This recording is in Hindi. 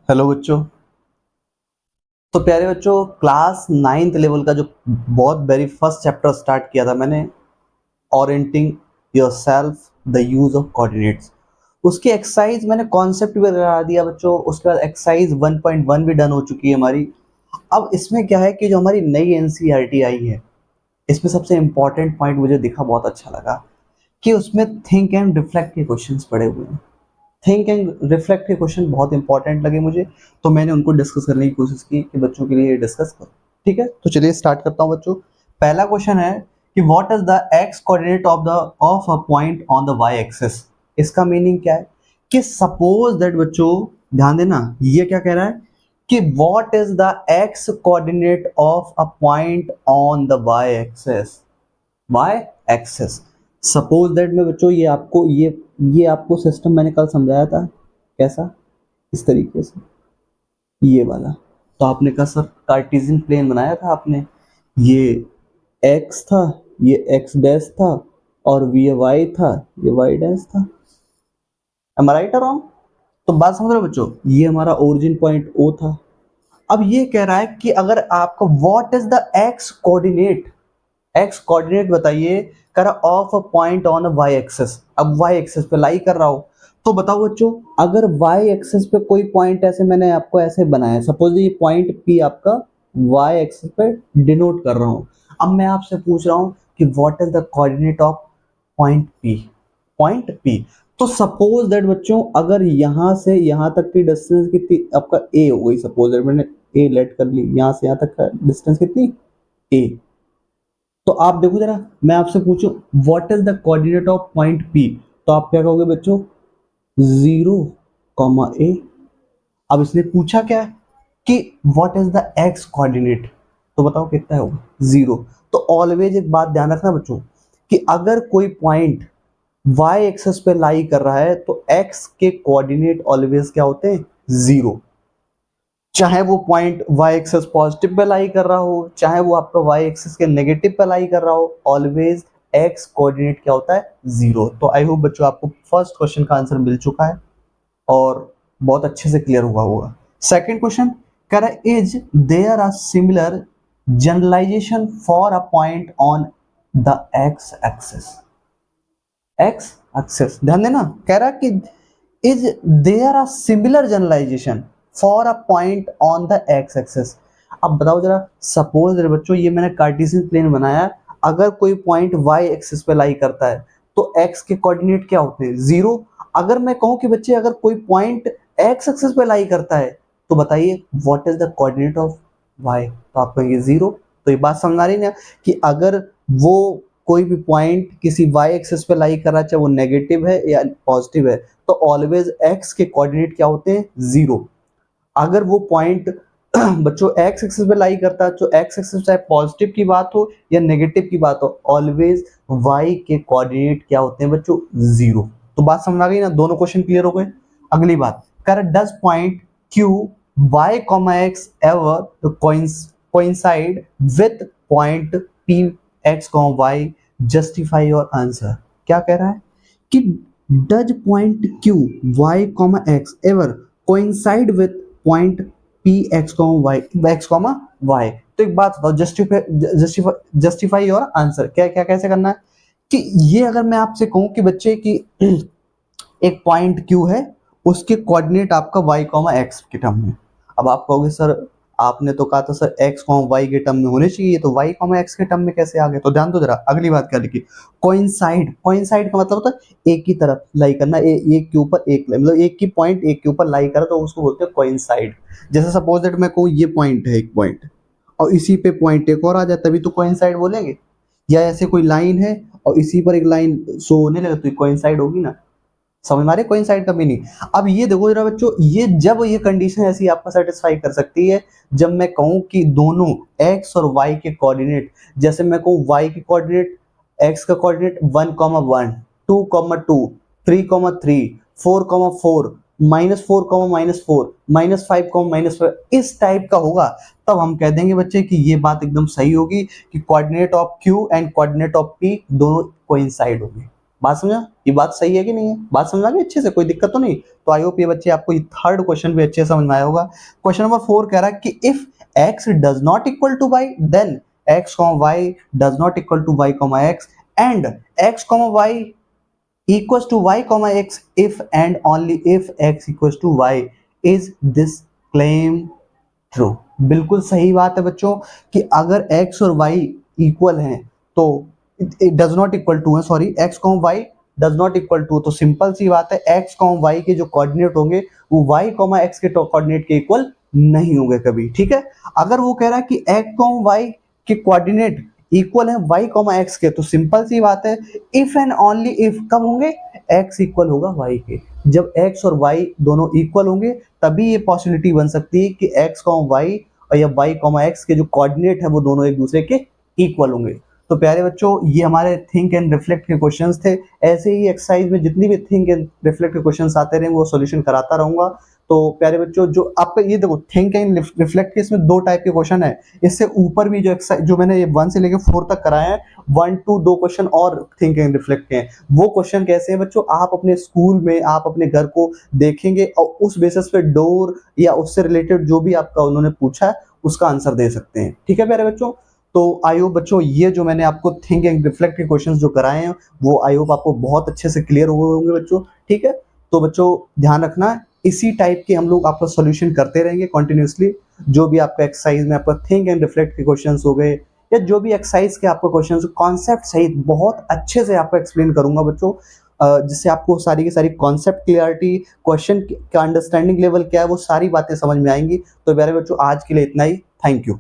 हेलो बच्चों। तो प्यारे बच्चों, क्लास 9th लेवल का जो बहुत वेरी फर्स्ट चैप्टर स्टार्ट किया था मैंने, orienting yourself the use of coordinates, उसकी एक्सरसाइज मैंने कॉन्सेप्ट भी लगा दिया बच्चों। उसके बाद एक्सरसाइज 1.1 भी डन हो चुकी है हमारी। अब इसमें क्या है कि जो हमारी नई एनसीईआरटी आई है, इसमें सबसे इंपॉर्टेंट पॉइंट मुझे दिखा, बहुत अच्छा लगा कि उसमें थिंक एंड रिफ्लेक्ट के क्वेश्चंस पड़े हुए हैं। थिंक एंड रिफ्लेक्ट के क्वेश्चन बहुत इंपॉर्टेंट लगे मुझे, तो मैंने उनको डिस्कस करने की कोशिश की कि बच्चों के लिए डिस्कस करो। ठीक है, तो चलिए स्टार्ट करता हूँ बच्चों। पहला क्वेश्चन है कि what is the X coordinate of a point on the Y axis. इसका मीनिंग क्या है कि सपोज दैट बच्चों, ध्यान देना, ये क्या कह रहा है कि what is the X coordinate of a point on the Y axis. Y axes, suppose that में बच्चों ये आपको सिस्टम मैंने कल समझाया था, कैसा, इस तरीके से, ये वाला। तो आपने कहा सर कार्टेशियन प्लेन बनाया था आपने, ये एक्स था, ये एक्स डैश था, और ये वाई था, ये वाई डैश था। एम आई राइट और रॉन्ग? तो बात समझ रहे हो बच्चों, ये हमारा ओरिजिन पॉइंट ओ था। अब ये कह रहा है कि अगर आपका what is the X coordinate, X coordinate बताइए, कर of a point on Y axis. अब वाई एक्सिस पे लाई कर रहा हो, तो बताओ बच्चों, अगर वाई एक्सिस पे कोई पॉइंट ऐसे मैंने आपको ऐसे बनाया, सपोज ये पॉइंट पी आपका वाई एक्सिस पे डिनोट कर रहा हूं। अब मैं आपसे पूछ रहा हूं कि what is the coordinate of point P, point P. तो सपोज दैट बच्चों, अगर यहां से यहां तक की डिस्टेंस कितनी आपका ए हो गई, सपोज दैट मैंने ए लेट कर ली, यहां से यहां तक का डिस्टेंस कितनी, ए। तो आप देखो जरा, मैं आपसे पूछूं what is the coordinate of point P, तो आप क्या कहोगे बच्चों, 0, अब इसने पूछा क्या है कि what is the X coordinate, तो बताओ कितना होगा, 0। तो ऑलवेज एक बात ध्यान रखना बच्चों कि अगर कोई पॉइंट वाई एक्सिस पे लाई कर रहा है तो एक्स के कोऑर्डिनेट ऑलवेज क्या होते हैं, 0। चाहे वो point Y axis positive pay lie कर रहा हो, चाहे वो आपका वाई एक्सिस के नेगेटिव पे लाई कर रहा हो, ऑलवेज एक्स कोऑर्डिनेट क्या होता है, 0। तो आई होप बच्चों आपको फर्स्ट क्वेश्चन का आंसर मिल चुका है और बहुत अच्छे से क्लियर हुआ होगा। सेकंड क्वेश्चन कह रहा है is there are similar generalization for a point on the x axis. X axis, ध्यान देना, कह रहा है कि is there are similar generalization for a point on the x axis. अब बताओ जरा, सपोज बच्चों ये मैंने कार्टेशियन प्लेन बनाया, अगर कोई पॉइंट वाई एक्सिस पे लाई करता है तो एक्स के कोऑर्डिनेट क्या होते हैं, 0। अगर मैं कहूं कि बच्चे अगर कोई पॉइंट एक्स एक्सिस पे लाई करता है तो बताइए what is the coordinate of y, तो आप कहेंगे 0। तो ये बात समझ आ रही ना कि अगर वो कोई भी पॉइंट किसी वाई एक्सिस पे लाई कर रहा है, चाहे वो नेगेटिव है या पॉजिटिव है, तो ऑलवेज एक्स के कोऑर्डिनेट क्या होते हैं, 0। अगर वो पॉइंट बच्चों एक्स एक्सिस पे लाई करता है तो एक्स एक्सिस चाहे पॉजिटिव की बात हो या नेगेटिव की बात हो, ऑलवेज वाई के कोऑर्डिनेट क्या होते हैं बच्चों, 0। तो बात समझ आ गई ना, दोनों क्वेश्चन क्लियर हो गए। अगली बात कर, does point q y comma x ever coincide with point p x comma y, justify your answer. क्या कह रहा है कि does point q y comma x ever coincide with point p x comma y. तो एक बात बताओ, जस्टिफाई योर आंसर, क्या क्या कैसे करना है कि ये अगर मैं आपसे कहूं कि बच्चे की एक पॉइंट क्यू है, उसके कोऑर्डिनेट आपका वाई कॉमा एक्स के टर्म में। अब आप कहोगे सर आपने तो कहा था सर एक्स कॉमा वाई के टर्म में होने चाहिए, तो वाई कॉमा एक्स के टर्म में कैसे आ गए? तो ध्यान दो जरा, अगली बात क्या लिखी, कोइंसाइड। कोइंसाइड का मतलब होता है एक की तरफ लाई करना, एक के ऊपर एक, मतलब एक की पॉइंट एक के ऊपर लाई करा, तो उसको बोलते हैं कोइंसाइड। जैसे सपोज दैट मैं कहूँ ये पॉइंट है एक पॉइंट, और इसी पे पॉइंट एक और आ जाए, तभी तो कोइंसाइड बोलेंगे। या ऐसे कोई लाइन है और इसी पर एक लाइन शो होने लगे तो कोइंसाइड होगी ना, समझ मारे कोइंसाइड का मीनिंग। अब ये देखो जरा बच्चों, ये जब ये कंडीशन ऐसी आपका सेटिस्फाई कर सकती है जब मैं कहूं कि दोनों x और y के कोऑर्डिनेट, जैसे मैं कहूं y के कोऑर्डिनेट, x का कोऑर्डिनेट 1,1, 2,2, 3,3, 4,4, -4,-4, -5,-5, इस टाइप का होगा, तब हम कह देंगे बच्चे कि ये बात एकदम सही होगी कि coordinate of q and coordinate of p दोनों कोइंसाइड होंगे। बात समझा? ये बात सही है कि नहीं है? बात समझ आ गई अच्छे से, कोई दिक्कत तो नहीं? तो आई होप ये बच्चे आपको ये थर्ड क्वेश्चन भी अच्छे से समझ में आया होगा। क्वेश्चन नंबर 4 कह रहा है कि if x does not equal to y then x, y does not equal to y, x and x, y equals to y, x if and only if x equals to y is this claim true। बिल्कुल सही बात है बच्चों कि अगर x और y इक्वल हैं तो it does not equal to है, sorry, x, y does not equal to, तो सिंपल सी बात है x, y के जो कोऑर्डिनेट होंगे वो y, x के कोऑर्डिनेट के इक्वल नहीं होंगे कभी, ठीक है। अगर वो कह रहा है कि x, y के कोऑर्डिनेट इक्वल है y, x के, तो सिंपल सी बात है इफ एंड ओनली इफ कब होंगे, x इक्वल होगा y के। जब x और y दोनों इक्वल होंगे तभी ये पॉसिबिलिटी बन सकती है कि x, y और या y, x के जो कोऑर्डिनेट है वो दोनों एक दूसरे के इक्वल होंगे। तो प्यारे बच्चों, ये हमारे थिंक एंड रिफ्लेक्ट के क्वेश्चंस थे। ऐसे ही एक्सरसाइज में जितनी भी थिंक एंड रिफ्लेक्ट के क्वेश्चंस आते रहेंगे वो सॉल्यूशन कराता रहूंगा। तो प्यारे बच्चों, जो आपका ये देखो थिंक एंड रिफ्लेक्ट के इसमें 2 टाइप के क्वेश्चन है। इससे ऊपर भी जो एक्सरसाइज जो मैंने ये 1 से लेकर 4 तक कराए हैं, 1, 2 2 क्वेश्चन और थिंक एंड रिफ्लेक्ट के हैं। वो क्वेश्चन कैसे हैं बच्चों, आप अपने स्कूल में, आप अपने घर को देखेंगे और उस बेसिस पे डोर या उससे रिलेटेड जो भी आपका उन्होंने पूछा है उसका आंसर दे सकते हैं। ठीक है प्यारे बच्चों, तो आई होप बच्चों ये जो मैंने आपको थिंक एंड रिफ्लेक्ट के क्वेश्चंस जो कराए हैं वो आई होप आपको बहुत अच्छे से क्लियर हुए होंगे बच्चों। ठीक है, तो बच्चों ध्यान रखना, इसी टाइप के हम लोग आपका सॉल्यूशन करते रहेंगे कंटिन्यूअसली। जो भी आपका एक्सरसाइज में आपका थिंक एंड रिफ्लेक्ट के क्वेश्चंस हो गए या जो भी एक्सरसाइज के आपका क्वेश्चंस कॉन्सेप्ट सहित बहुत अच्छे से आपको एक्सप्लेन करूंगा बच्चों, जिससे आपको सारी की सारी कॉन्सेप्ट क्लियरिटी, क्वेश्चन का अंडरस्टैंडिंग लेवल क्या है, वो सारी बातें समझ में आएंगी। तो प्यारे बच्चों, आज के लिए इतना ही। Thank you.